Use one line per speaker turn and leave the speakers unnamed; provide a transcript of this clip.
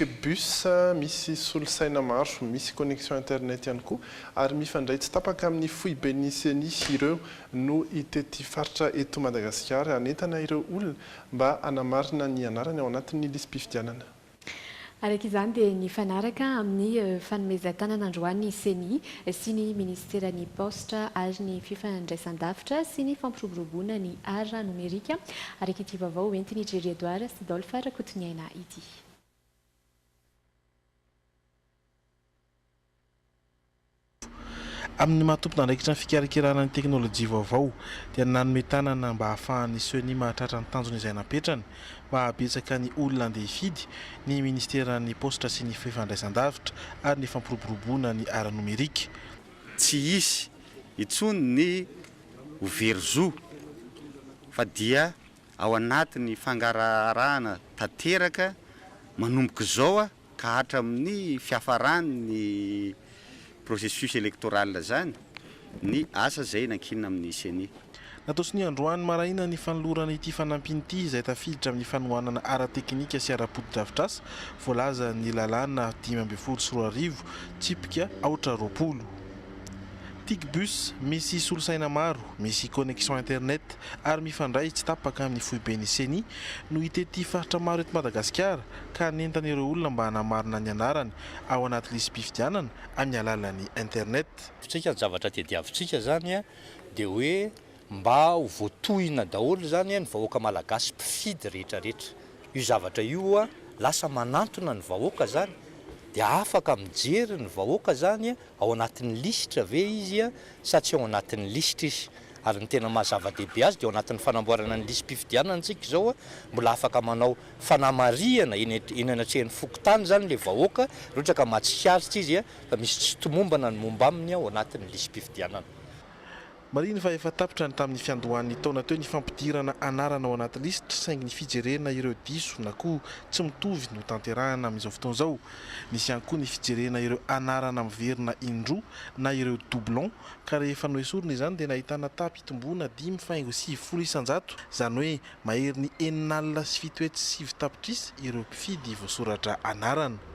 bus misy solosaina maro, misy connexion internet ihany koa ary mifandray tsy tapaka amin'ny foibe ny CENI ireo no itety faritra eto Madagasikara anentana ireo olona mba anamarina ny anarany ao anatin'ny lisam-pifidianana.
Araka izany dia ny fanaraka amin'ny fanomezan-tanana androany CENI sy ny ministeran'ny posta ary ny fifandraisan-davitra sy ny fampiroboroboana ny ara nomerika. Araka ity vaovao entiny Jery Edouard sy Dolpha Rakotoniaina ity.
Amin'ny mahatompona andraikitra ny fikarakarana ny teknôlôjia vaovao dia nanome tanana mba hahafahan'ny CENI mahatratra ny tanjony izay napetrany mba habetsaka ny olona andeha hifidy ny ministeran'ny posta sy ny fifandraisan-davitra ary ny fampiroboroboana ny ara nomerika.
Tsy isy intsony ny overzo fa dia ao anatin'ny fangarahana tanteraka manomboka izao ka hatramin'ny fiafaran'ny processus électoral zany ny asa zay nankina amin'ny CENI.
Nataosy androany maraina ny fanolorana ity fanampiny ity izay tafiditra amin'ny fanohanana ara-teknika sy ara-podi-drafitrasa voalaza ny lalàna 524 tsipika aotra 20. Bus misy solosaina maro, misy connexion internet ary mifandray tsy tapaka amin'ny foibe ny CENI no itety faritra maro eto Madagasikara ka nentana ireo olona mba hanamarina ny anarany ao anaty lisam-pifidianana amin'ny alalan'ny internet.
Fitsika ny zavatra tediavintsika zany dia hoe mba ho voatohina daholo zany ny vahoaka malagasy mpifidy rehetrarehetra. Io zavatra io lasa manantona ny vahoaka zany dia afaka mijery ny vahoaka zany ao anatin'ny lisitra ve izy sa tsy ao anatin'ny lisitra izy. Ary ny tena mahazava-dehibe azy dia ao anatin'ny fanamboarana ny lisam-pifidianana antsika izao mbola afaka manao fanamariana eny anatrehan'ny fokontany zany le vahoaka ohatra ka mahatsikaritra izy fa misy tsy tomombana ny momba aminy ao anatin'ny lisam-pifidianana.
Mariny fa efa tapitra ny tamin'ny fiandohan'ny taona teo ny fampidirana anarana ao anaty lisitra saingy ny fijerena ireo diso na koa tsy mitovy no tanterahana amin'izao fotoana izao. Misy ihany koa ny fijerena ireo anarana miverina indroa na ireo doublon ka rehefa noesorina izany dia nahitana tapitomboana 5.9 isan-jato izany hoe mahery ny 9 sy 7 tapitrisy ireo mpifidy voasoratra anarana.